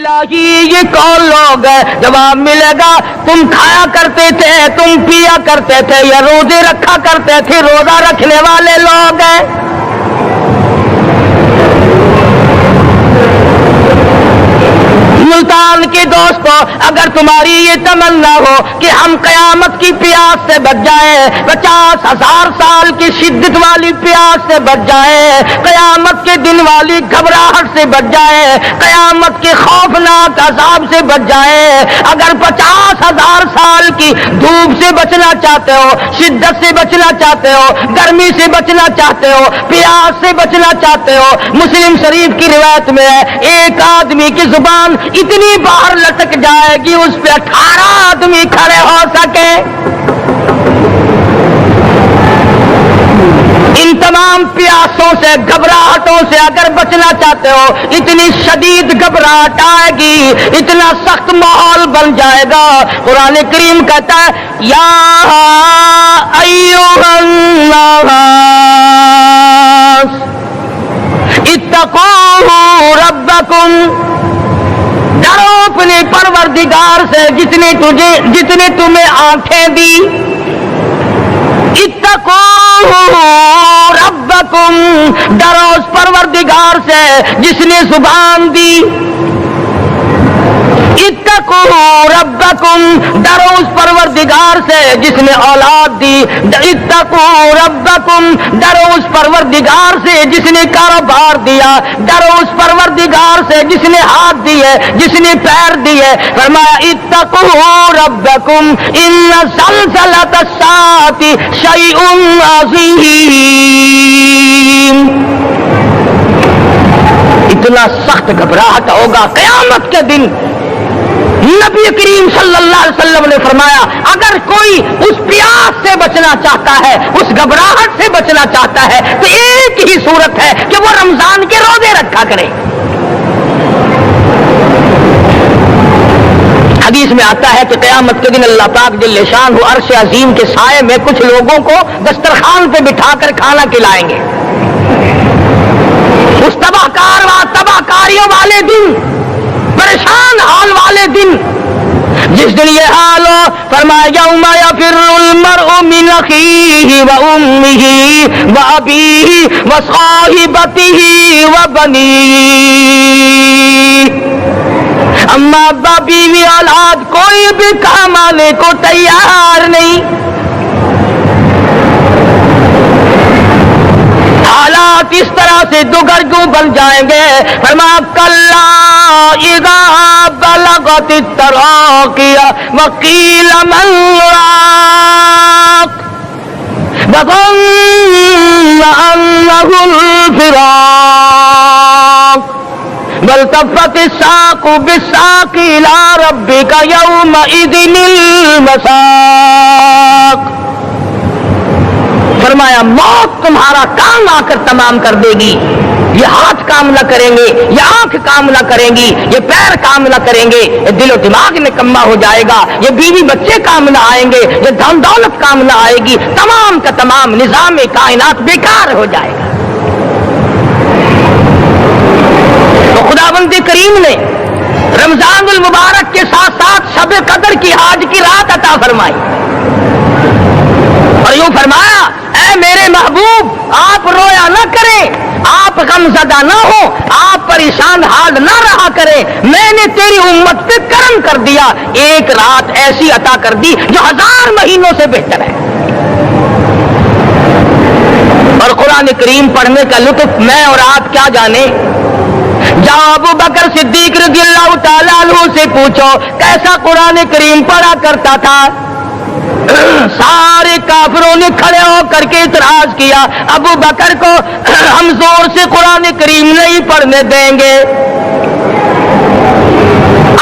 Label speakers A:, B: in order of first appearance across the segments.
A: یہ کون لوگ ہے؟ جواب ملے گا تم کھایا کرتے تھے، تم پیا کرتے تھے، یا روزے رکھا کرتے تھے، روزہ رکھنے والے لوگ ہیں۔ ملتان کے دوستو، اگر تمہاری یہ تمنا ہو کہ ہم قیامت کی پیاس سے بچ جائیں، 50,000 سال کی شدت والی پیاس سے بچ جائیں، قیامت کے دن والی گھبراہٹ سے بچ جائیں، قیامت کے خوفناک عذاب سے بچ جائیں، اگر 50,000 سال کی دھوپ سے بچنا چاہتے ہو، شدت سے بچنا چاہتے ہو، گرمی سے بچنا چاہتے ہو، پیاس سے بچنا چاہتے ہو، مسلم شریف کی روایت میں ہے ایک آدمی کی زبان اتنی باہر لٹک جائے گی اس پہ 18 آدمی کھڑے ہو سکے۔ ان تمام پیاسوں سے، گھبراہٹوں سے اگر بچنا چاہتے ہو، اتنی شدید گھبراہٹ آئے گی، اتنا سخت ماحول بن جائے گا۔ قرآن کریم کہتا ہے یا ایھا الناس اتقوا ربکم، ڈرو اپنے پروردگار سے جتنے تمہیں آنکھیں دی، اتقوا ربکم، ڈرو اس پروردگار سے جس نے زبان دی، اتقوا ربکم، ڈرو اس پروردگار سے جس نے اولاد دی، اتقوا ربکم، ڈرو اس پروردگار سے جس نے کاروبار دیا، ڈرو اس پروردگار سے جس نے ہاتھ دیے، جس نے پیر دیے۔ فرمایا اتقوا ربکم ان زلزلۃ الساعۃ شیء عظیم، اتنا سخت گھبراہٹ ہوگا قیامت کے دن۔ نبی کریم صلی اللہ علیہ وسلم نے فرمایا اگر کوئی اس پیاس سے بچنا چاہتا ہے، اس گھبراہٹ سے بچنا چاہتا ہے، تو ایک ہی صورت ہے کہ وہ رمضان کے روزے رکھا کرے۔ حدیث میں آتا ہے کہ قیامت کے دن اللہ پاک جل شان ہو عرش عظیم کے سائے میں کچھ لوگوں کو دسترخوان پہ بٹھا کر کھانا کھلائیں گے۔ اس تباہ کاریوں والے دن، پریشان حال والے دن، جس دن یہ حال ہو، فرمایا یوم یفر المرء من اخیہ وامہ وابیہ وصاحبتہ وبنیہ، اما ابا بیوی اولاد کوئی بھی کام آنے کو تیار نہیں۔ حالات اس طرح سے دگرگوں بن جائیں گے۔ فرمایا کلا اذا بلغت التراقی وقیل من راق وظن انہ الفراق والتفت الساق بالساق الى ربک یومئذ المساق۔ فرمایا موت تمہارا کام آ کر تمام کر دے گی، یہ ہاتھ کام نہ کریں گے، یہ آنکھ کام نہ کریں گی، یہ پیر کام نہ کریں گے، یہ دل و دماغ نکما ہو جائے گا، یہ بیوی بچے کام نہ آئیں گے، یہ دھن دولت کام نہ آئے گی، تمام کا تمام نظام کائنات بیکار ہو جائے گا۔ تو خداوند کریم نے رمضان المبارک کے ساتھ ساتھ شب قدر کی حج کی رات عطا فرمائی اور یوں فرمایا اے میرے محبوب آپ رویا نہ کریں، آپ غم زدہ نہ ہو، آپ پریشان حال نہ رہا کریں، میں نے تیری امت پہ کرم کر دیا، ایک رات ایسی عطا کر دی جو 1000 مہینوں سے بہتر ہے۔ اور قرآن کریم پڑھنے کا لطف میں اور آپ کیا جانے۔ جاؤ ابو بکر صدیق رضی اللہ تعالیٰ عنہ سے پوچھو کیسا قرآن کریم پڑھا کرتا تھا۔ سارے کافروں نے کھڑے ہو کر کے اعتراض کیا ابو بکر کو ہم زور سے قرآن کریم نہیں پڑھنے دیں گے۔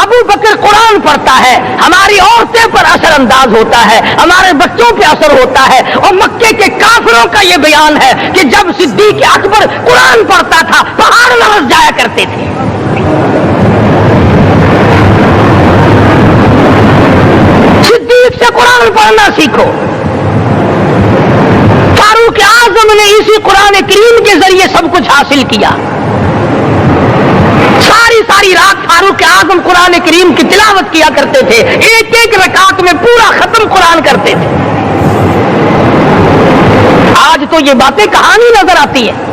A: ابو بکر قرآن پڑھتا ہے، ہماری عورتیں پر اثر انداز ہوتا ہے، ہمارے بچوں پہ اثر ہوتا ہے، اور مکے کے کافروں کا یہ بیان ہے کہ جب صدیق اکبر قرآن پڑھتا تھا پہاڑ لرز جایا کرتے تھے۔ صدیق سے قرآن پڑھنا سیکھو۔ فاروق اعظم نے اسی قرآن کریم کے ذریعے سب کچھ حاصل کیا۔ ساری رات فاروق اعظم قرآن کریم کی تلاوت کیا کرتے تھے، ایک ایک رکعت میں پورا ختم قرآن کرتے تھے۔ آج تو یہ باتیں کہانی نظر آتی ہیں۔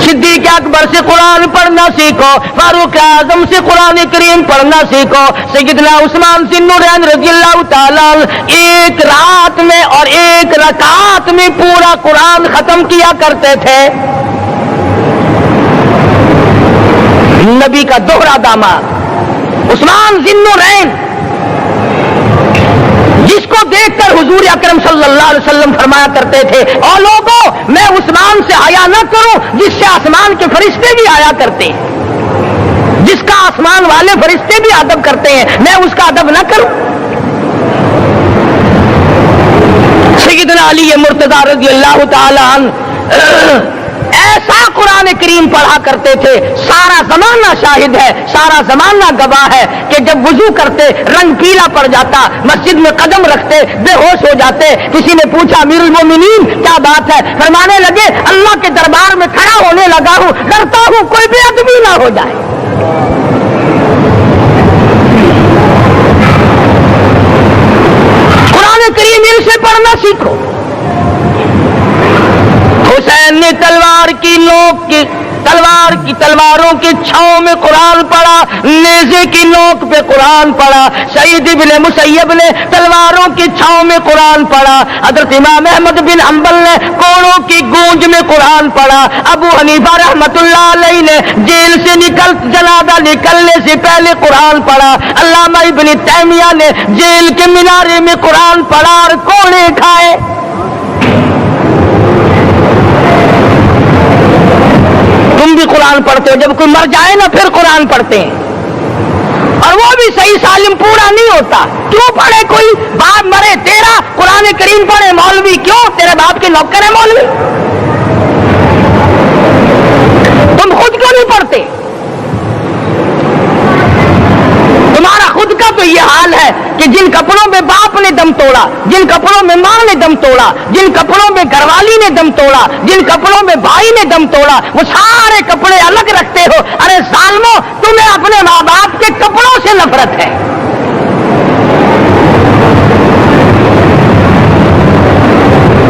A: صدیق اکبر سے قرآن پڑھنا سیکھو، فاروق اعظم سے قرآن کریم پڑھنا سیکھو، سیدنا عثمان ذی النورین رضی اللہ تعالیٰ ایک رات میں اور ایک رکعت میں پورا قرآن ختم کیا کرتے تھے۔ نبی کا دوہرا داماد عثمان ذی النورین، جس کو دیکھ کر حضور اکرم صلی اللہ علیہ وسلم فرمایا کرتے تھے، اور لوگوں میں عثمان سے حیا نہ کروں جس سے آسمان کے فرشتے بھی حیا کرتے ہیں، جس کا آسمان والے فرشتے بھی ادب کرتے ہیں، میں اس کا ادب نہ کروں۔ سیدنا علی مرتضیٰ رضی اللہ تعالی عنہ ایسا قرآن کریم پڑھا کرتے تھے، سارا زمانہ شاہد ہے، سارا زمانہ گواہ ہے کہ جب وضو کرتے رنگ پیلا پڑ جاتا، مسجد میں قدم رکھتے بے ہوش ہو جاتے۔ کسی نے پوچھا امیر المومنین کیا بات ہے؟ فرمانے لگے اللہ کے دربار میں کھڑا ہونے لگا ہوں، ڈرتا ہوں کوئی بے ادبی نہ ہو جائے۔ قرآن کریم ان سے پڑھنا سیکھو۔ حسین نے تلواروں کی چھاؤں میں قرآن پڑھا، نیزے کی نوک پہ قرآن پڑھا۔ سعید بن مسیب نے تلواروں کی چھاؤں میں قرآن پڑھا۔ حضرت امام احمد بن حنبل نے کوڑوں کی گونج میں قرآن پڑھا۔ ابو حنیفہ رحمۃ اللہ علیہ نے جیل سے جنازہ نکلنے سے پہلے قرآن پڑھا۔ علامہ ابن تیمیہ نے جیل کے مینارے میں قرآن پڑھا اور کوڑے کھائے۔ تم بھی قرآن پڑھتے ہو، جب کوئی مر جائے نا پھر قرآن پڑھتے ہیں، اور وہ بھی صحیح سالم پورا نہیں ہوتا۔ کیوں پڑھے؟ کوئی باپ مرے تیرا قرآن کریم پڑھے مولوی، کیوں؟ تیرے باپ کے نوکر ہے مولوی؟ تم خود کیوں نہیں پڑھتے؟ تمہارا خود کا تو یہ حال ہے کہ جن کپڑوں میں باپ نے دم توڑا، جن کپڑوں میں ماں نے دم توڑا، جن کپڑوں میں گھر والی نے دم توڑا، جن کپڑوں میں بھائی نے دم توڑا، وہ سارے کپڑے الگ رکھتے ہو۔ ارے ظالمو، تمہیں اپنے ماں باپ کے کپڑوں سے نفرت ہے۔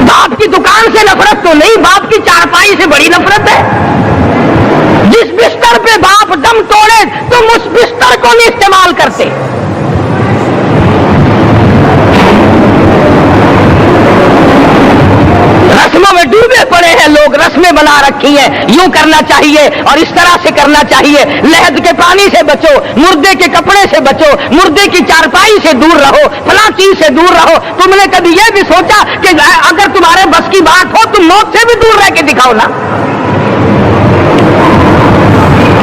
A: باپ کی دکان سے نفرت تو نہیں، باپ کی چارپائی سے بڑی نفرت ہے۔ جس بستر پہ باپ دم توڑے تم اس بستر کو نہیں استعمال کرتے۔ رسموں میں ڈوبے پڑے ہیں لوگ، رسمیں بنا رکھی ہیں، یوں کرنا چاہیے اور اس طرح سے کرنا چاہیے۔ لہد کے پانی سے بچو، مردے کے کپڑے سے بچو، مردے کی چارپائی سے دور رہو، فلاں چیز سے دور رہو۔ تم نے کبھی یہ بھی سوچا کہ اگر تمہارے بس کی بات ہو تم موت سے بھی دور رہ کے دکھاؤ نا؟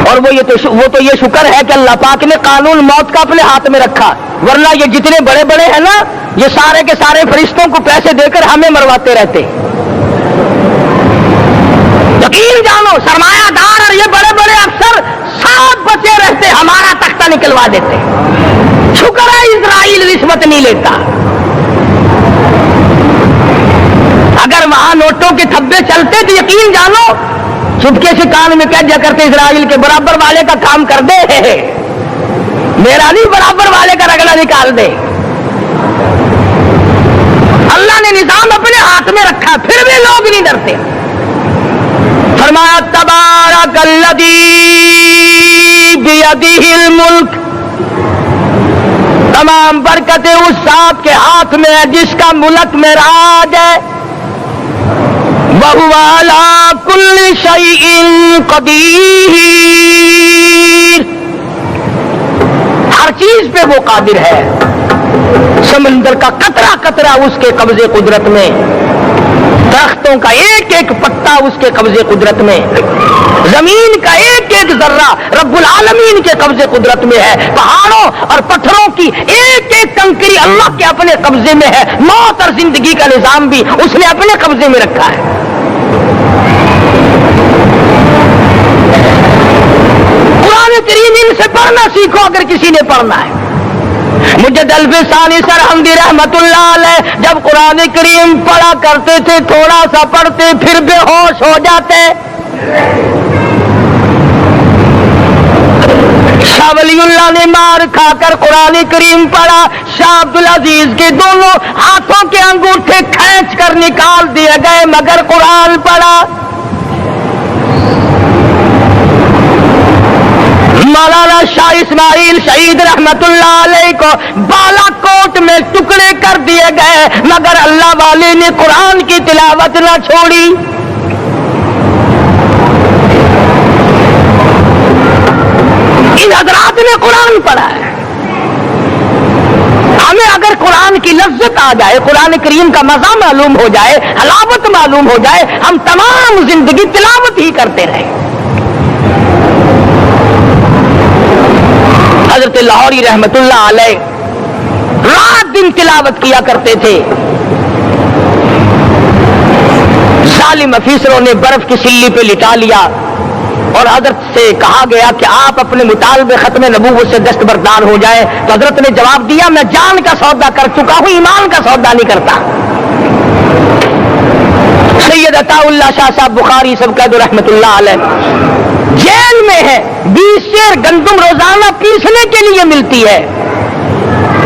A: اور وہ تو یہ شکر ہے کہ اللہ پاک نے قانون موت کا اپنے ہاتھ میں رکھا، ورنہ یہ جتنے بڑے بڑے ہیں نا، یہ سارے کے سارے فرشتوں کو پیسے دے کر ہمیں مرواتے رہتے۔ یقین جانو سرمایہ دار اور یہ بڑے بڑے افسر ساتھ بچے رہتے، ہمارا تختہ نکلوا دیتے۔ شکر ہے اسرائیل رشوت نہیں لیتا۔ اگر وہاں نوٹوں کے تھبے چلتے تو یقین جانو چپکے سے کان میں کہہ دیا کرتے اسرائیل کے برابر والے کا کام کر دے، میرا نہیں برابر والے کا رگڑا نکال دے۔ اللہ نے نظام اپنے ہاتھ میں رکھا پھر بھی لوگ نہیں ڈرتے۔ فرمایا تبارک الذی بیدہ الملک، تمام برکتیں اس ذات کے ہاتھ میں ہے جس کا ملک میں راج ہے۔ وَهُوَ عَلَى كُلِّ شَيْءٍ قَدِيرٌ، ہر چیز پہ وہ قادر ہے۔ سمندر کا قطرہ قطرہ اس کے قبضے قدرت میں، درختوں کا ایک ایک پتا اس کے قبضے قدرت میں، زمین کا ایک ایک ذرہ رب العالمین کے قبضے قدرت میں ہے، پہاڑوں اور پتھروں کی ایک ایک کنکری اللہ کے اپنے قبضے میں ہے، موت اور زندگی کا نظام بھی اس نے اپنے قبضے میں رکھا ہے۔ قرآن کریم ان سے پڑھنا سیکھو اگر کسی نے پڑھنا ہے۔ مجھے دلف ثانی سرحمدی رحمت اللہ علیہ جب قرآن کریم پڑھا کرتے تھے تھوڑا سا پڑھتے پھر بے ہوش ہو جاتے، شاہ ولی اللہ نے مار کھا کر قرآن کریم پڑھا، شاہ عبدالعزیز کے دونوں ہاتھوں کے انگوٹھے کھینچ کر نکال دیے گئے مگر قرآن پڑھا۔ مولانا شاہ اسماعیل شہید رحمت اللہ علیہ کو بالا کوٹ میں ٹکڑے کر دیے گئے مگر اللہ والے نے قرآن کی تلاوت نہ چھوڑی۔ ان حضرات نے قرآن پڑھا ہے۔ ہمیں اگر قرآن کی لذت آ جائے، قرآن کریم کا مزہ معلوم ہو جائے، حلاوت معلوم ہو جائے، ہم تمام زندگی تلاوت ہی کرتے رہیں۔ حضرت لاہوری رحمت اللہ علیہ رات دن تلاوت کیا کرتے تھے۔ ظالم افیسروں نے برف کی سلی پہ لٹا لیا اور حضرت سے کہا گیا کہ آپ اپنے مطالبے ختم نبوت سے دستبردار ہو جائیں، تو حضرت نے جواب دیا میں جان کا سودا کر چکا ہوں، ایمان کا سودا نہیں کرتا۔ سید عطا اللہ شاہ صاحب بخاری سب قید رحمت اللہ علیہ جیل میں ہے، 20 سیر گندم روزانہ پیسنے کے لیے ملتی ہے،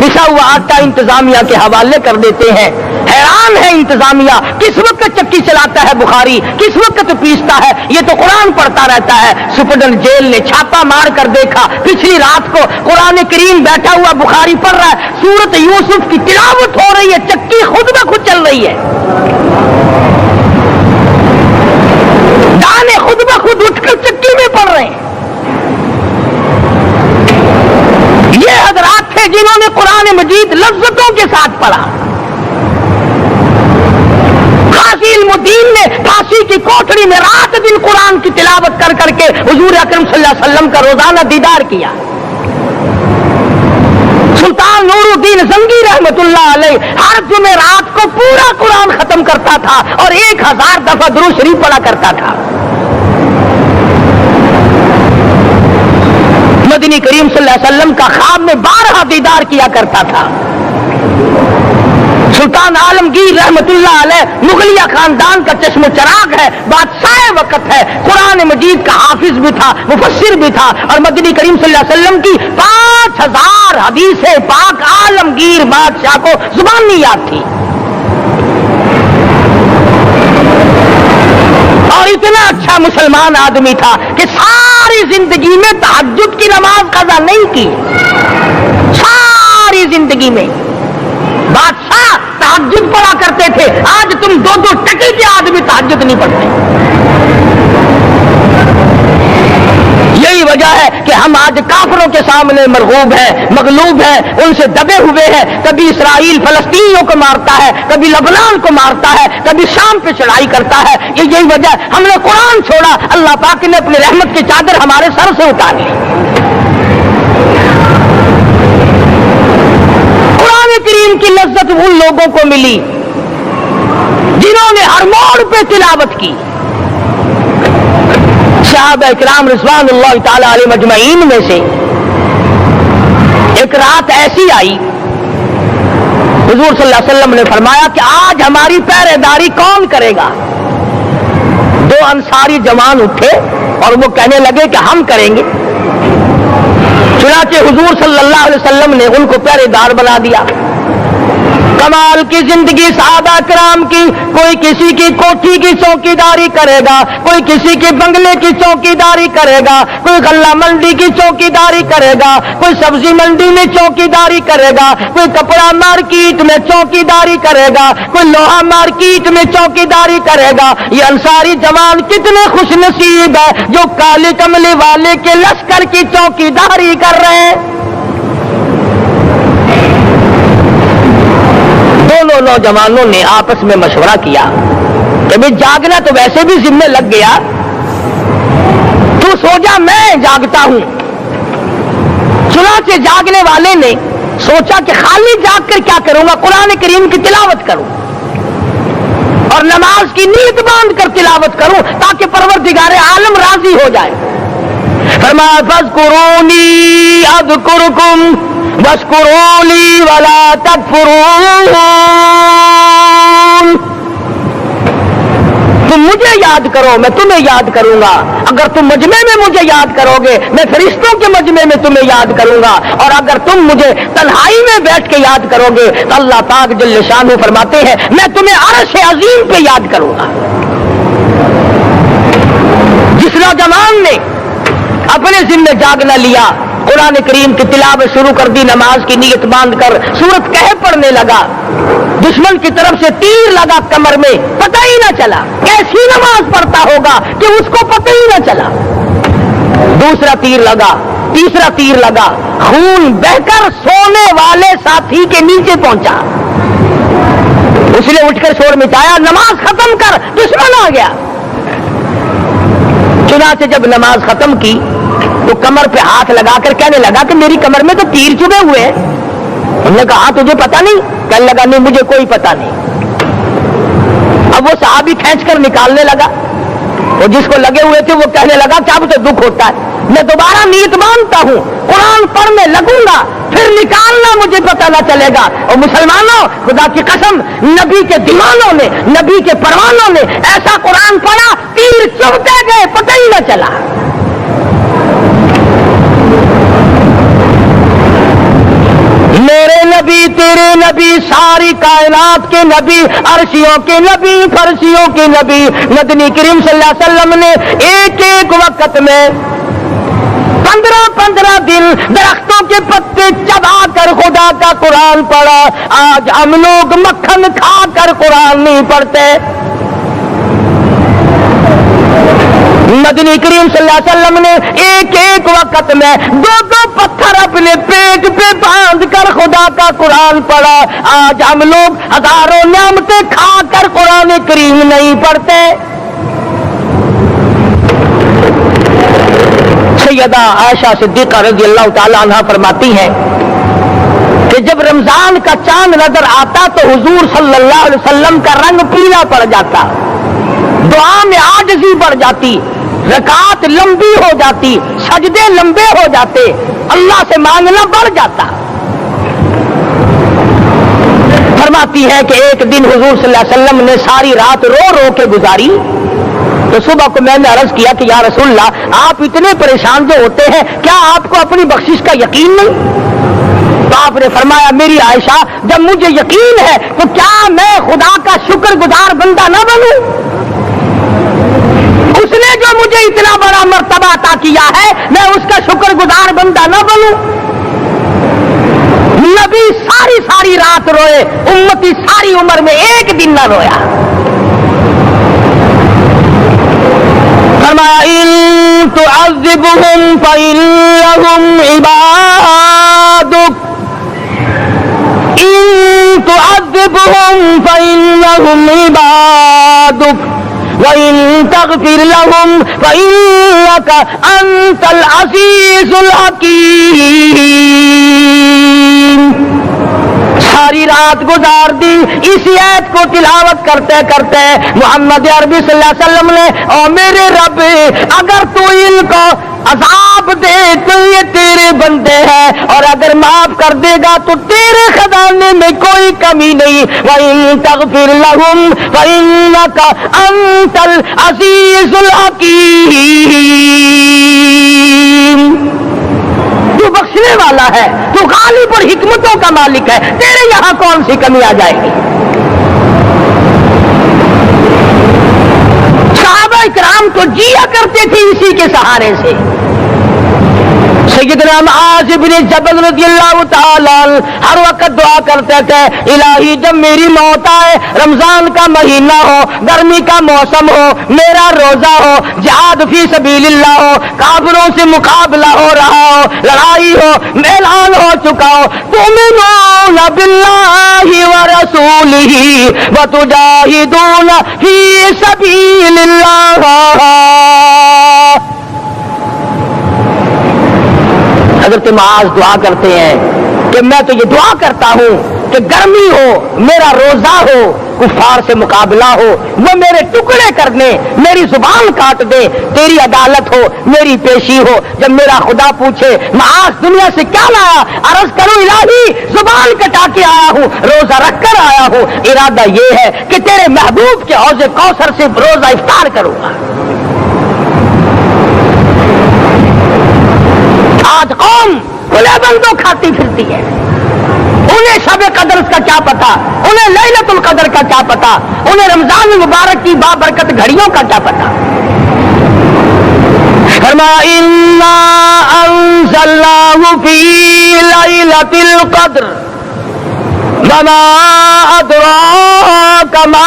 A: پسا ہوا آٹا انتظامیہ کے حوالے کر دیتے ہیں۔ حیران ہے انتظامیہ، کس وقت چکی چلاتا ہے بخاری، کس وقت پیستا ہے، یہ تو قرآن پڑھتا رہتا ہے۔ سپرڈنٹ جیل نے چھاپا مار کر دیکھا، پچھلی رات کو قرآن کریم بیٹھا ہوا بخاری پڑھ رہا ہے، سورت یوسف کی تلاوت ہو رہی ہے، چکی خود بخود چل رہی ہے، دانے خود بخود اٹھ کر چکی میں پڑھ رہے ہیں۔ یہ حضرات تھے جنہوں نے قرآن مجید لذتوں کے ساتھ پڑھا۔ قاضی علم الدین نے پھانسی کی کوٹڑی میں رات دن قرآن کی تلاوت کر کر کے حضور اکرم صلی اللہ علیہ وسلم کا روزانہ دیدار کیا۔ سلطان نور الدین زنگی رحمت اللہ علیہ ہر جمعرات کو پورا قرآن ختم کرتا تھا اور 1000 دفعہ درود شریف پڑھا کرتا تھا۔ مدنی کریم صلی اللہ علیہ وسلم کا خواب میں 12 دیدار کیا کرتا تھا۔ سلطان عالمگیر رحمت اللہ علیہ مغلیہ خاندان کا چشم و چراغ ہے، بادشاہ وقت ہے، قرآن مجید کا حافظ بھی تھا، مفسر بھی تھا، اور مدنی کریم صلی اللہ علیہ وسلم کی 5000 حدیث پاک عالمگیر بادشاہ کو زبانی یاد تھی۔ اور اتنا اچھا مسلمان آدمی تھا کہ ساری زندگی میں تہجد کی نماز قضا نہیں کی، ساری زندگی میں۔ بادشاہ تہجد پڑھا کرتے تھے، آج تم 2 ٹکے کے آدمی تہجد نہیں پڑھتے۔ یہی وجہ ہے کہ ہم آج کافروں کے سامنے مرغوب ہیں، مغلوب ہیں، ان سے دبے ہوئے ہیں۔ کبھی اسرائیل فلسطینیوں کو مارتا ہے، کبھی لبنان کو مارتا ہے، کبھی شام پہ چڑھائی کرتا ہے۔ یہی وجہ ہے ہم نے قرآن چھوڑا، اللہ پاک نے اپنی رحمت کی چادر ہمارے سر سے اتار لی۔ قرآن کریم کی لذت ان لوگوں کو ملی جنہوں نے ہر موڑ پہ تلاوت کی۔ صحابہ اکرام رضوان اللہ تعالی علیہ مجمعین میں سے ایک رات ایسی آئی، حضور صلی اللہ علیہ وسلم نے فرمایا کہ آج ہماری پہرے داری کون کرے گا؟ 2 انصاری جوان اٹھے اور وہ کہنے لگے کہ ہم کریں گے۔ چنانچہ حضور صلی اللہ علیہ وسلم نے ان کو پہرے دار بنا دیا۔ کمال کی زندگی صحابہ کرام کی، کوئی کسی کی کوٹھی کی چوکیداری کرے گا، کوئی کسی کے بنگلے کی چوکیداری کرے گا، کوئی غلہ منڈی کی چوکیداری کرے گا، کوئی سبزی منڈی میں چوکیداری کرے گا، کوئی کپڑا مارکیٹ میں چوکیداری کرے گا، کوئی لوہا مارکیٹ میں چوکیداری کرے گا۔ یہ انصاری جوان کتنے خوش نصیب ہے جو کالے کملے والے کے لشکر کی چوکیداری کر رہے ہیں۔ دونوں نوجوانوں نے آپس میں مشورہ کیا کہ بھئی جاگنا تو ویسے بھی ذمہ لگ گیا، تو سو جا میں جاگتا ہوں۔ چنانچہ جاگنے والے نے سوچا کہ خالی جاگ کر کیا کروں گا، قرآن کریم کی تلاوت کروں اور نماز کی نیت باندھ کر تلاوت کروں تاکہ پروردگار عالم راضی ہو جائے۔ فرمایا فاذکرونی اذکرکم واشکروا لی ولا تکفرون۔ تم مجھے یاد کرو میں تمہیں یاد کروں گا. اگر تم مجمع میں مجھے یاد کرو گے میں فرشتوں کے مجمع میں تمہیں یاد کروں گا. اور اگر تم مجھے تنہائی میں بیٹھ کے یاد کرو گے تو اللہ پاک جل شانہ فرماتے ہیں میں تمہیں عرش عظیم پہ یاد کروں گا. جس نوجوان نے اپنے ذمہ جاگنا لیا, قرآن کریم کی تلاوت شروع کر دی, نماز کی نیت باندھ کر سورت کہف پڑھنے لگا, دشمن کی طرف سے تیر لگا کمر میں, پتہ ہی نہ چلا. کیسی نماز پڑھتا ہوگا کہ اس کو پتہ ہی نہ چلا. دوسرا تیر لگا, تیسرا تیر لگا, خون بہ کر سونے والے ساتھی کے نیچے پہنچا. اس نے اٹھ کر شور مچایا, نماز ختم کر, دشمن آ گیا. چنانچہ جب نماز ختم کی تو کمر پہ ہاتھ لگا کر کہنے لگا کہ میری کمر میں تو تیر چبھے ہوئے ہیں. انہوں نے کہا تجھے پتا نہیں؟ کہنے لگا نہیں مجھے کوئی پتا نہیں. اب وہ صحابی کھینچ کر نکالنے لگا, وہ جس کو لگے ہوئے تھے وہ کہنے لگا کہ اب تو دکھ ہوتا ہے, میں دوبارہ نیت مانتا ہوں, قرآن پڑھنے لگوں گا, پھر نکالنا مجھے پتہ نہ چلے گا. اور مسلمانوں خدا کی قسم نبی کے دیوانوں نے, نبی کے پروانوں نے ایسا قرآن پڑھا تیر چبھتے گئے پتہ ہی نہ چلا. میرے نبی تیرے نبی ساری کائنات کے نبی, عرشیوں کے نبی, فرشیوں کے نبی مدنی کریم صلی اللہ علیہ وسلم نے ایک ایک وقت میں 15 دن درختوں کے پتے چبا کر خدا کا قرآن پڑھا. آج ہم لوگ مکھن کھا کر قرآن نہیں پڑھتے. مدنی کریم صلی اللہ علیہ وسلم نے ایک ایک وقت میں 2 پتھر اپنے پیٹ پہ باندھ کر خدا کا قرآن پڑھا. آج ہم لوگ ہزاروں نعمتیں کھا کر قرآن کریم نہیں پڑھتے. سیدہ عائشہ صدیقہ رضی اللہ تعالی عنہا فرماتی ہیں کہ جب رمضان کا چاند نظر آتا تو حضور صلی اللہ علیہ وسلم کا رنگ پیلا پڑ جاتا, دعا میں عاجزی بڑھ جاتی, رکعات لمبی ہو جاتی, سجدے لمبے ہو جاتے, اللہ سے مانگنا بڑھ جاتا. فرماتی ہے کہ ایک دن حضور صلی اللہ علیہ وسلم نے ساری رات رو رو کے گزاری. تو صبح کو میں نے عرض کیا کہ یا رسول اللہ آپ اتنے پریشان جو ہوتے ہیں کیا آپ کو اپنی بخشش کا یقین نہیں؟ تو آپ نے فرمایا میری عائشہ جب مجھے یقین ہے تو کیا میں خدا کا شکر گزار بندہ نہ بنوں؟ اس نے جو مجھے اتنا بڑا مرتبہ عطا کیا ہے میں اس کا شکر گزار بندہ نہ بنوں؟ نبی ساری رات روئے, امتی ساری عمر میں ایک دن نہ رویا. فرمایا ان تعذبهم فإنهم عبادك, ان تعذبهم فإنهم عبادك وإن تغفر لهم فإنك أنت العزيز الحكيم. ساری رات گزار دی اسی آیت کو تلاوت کرتے کرتے محمد عربی صلی اللہ علیہ وسلم نے, او میرے رب اگر تو ان کو عذاب دے تو یہ تیرے بندے ہیں, اور اگر معاف کر دے گا تو تیرے خزانے میں کوئی کمی نہیں. وَإِن تَغْفِرْ لَهُمْ فَإِنَّكَ أَنْتَ الْعَزِيزُ الْحَكِيمُ. تو بخشنے والا ہے, تو غالب اور حکمتوں کا مالک ہے, تیرے یہاں کون سی کمی آ جائے گی؟ صحابہ کرام تو جیا کرتے تھے اسی کے سہارے سے. سیدنا معاذ بن جبل رضی اللہ تعالی ہر وقت دعا کرتے تھے الہی جب میری موت آئے, رمضان کا مہینہ ہو, گرمی کا موسم ہو, میرا روزہ ہو, جہاد فی سبیل اللہ ہو, کافروں سے مقابلہ ہو رہا ہو, لڑائی ہو, اعلان ہو چکا ہو, تؤمنون باللہ ورسولہ وتجاہدون فی سبیل اللہ. حضرت معاذ دعا کرتے ہیں کہ میں تو یہ دعا کرتا ہوں کہ گرمی ہو میرا روزہ ہو کفار سے مقابلہ ہو وہ میرے ٹکڑے کر دیں میری زبان کاٹ دے تیری عدالت ہو میری پیشی ہو جب میرا خدا پوچھے معاذ دنیا سے کیا لایا عرض کروں الہی زبان کٹا کے آیا ہوں روزہ رکھ کر آیا ہوں ارادہ یہ ہے کہ تیرے محبوب کے حوض کوثر سے روزہ افطار کروں گا آج قوم کھلے بندوں کھاتی پھرتی ہے انہیں شب قدر کا کیا پتا انہیں لیلۃ القدر کا کیا پتا انہیں رمضان مبارک کی بابرکت گھڑیوں کا کیا پتا فرمایا انا انزلناہ فی لیلۃ القدر وما ادراک ما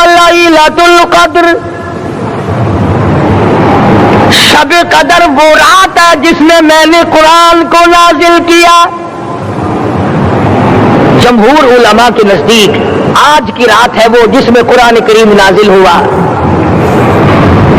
A: لیلۃ القدر شب قدر وہ رات ہے جس میں نے قرآن کو نازل کیا جمہور علماء کے نزدیک آج کی رات ہے وہ جس میں قرآن کریم نازل ہوا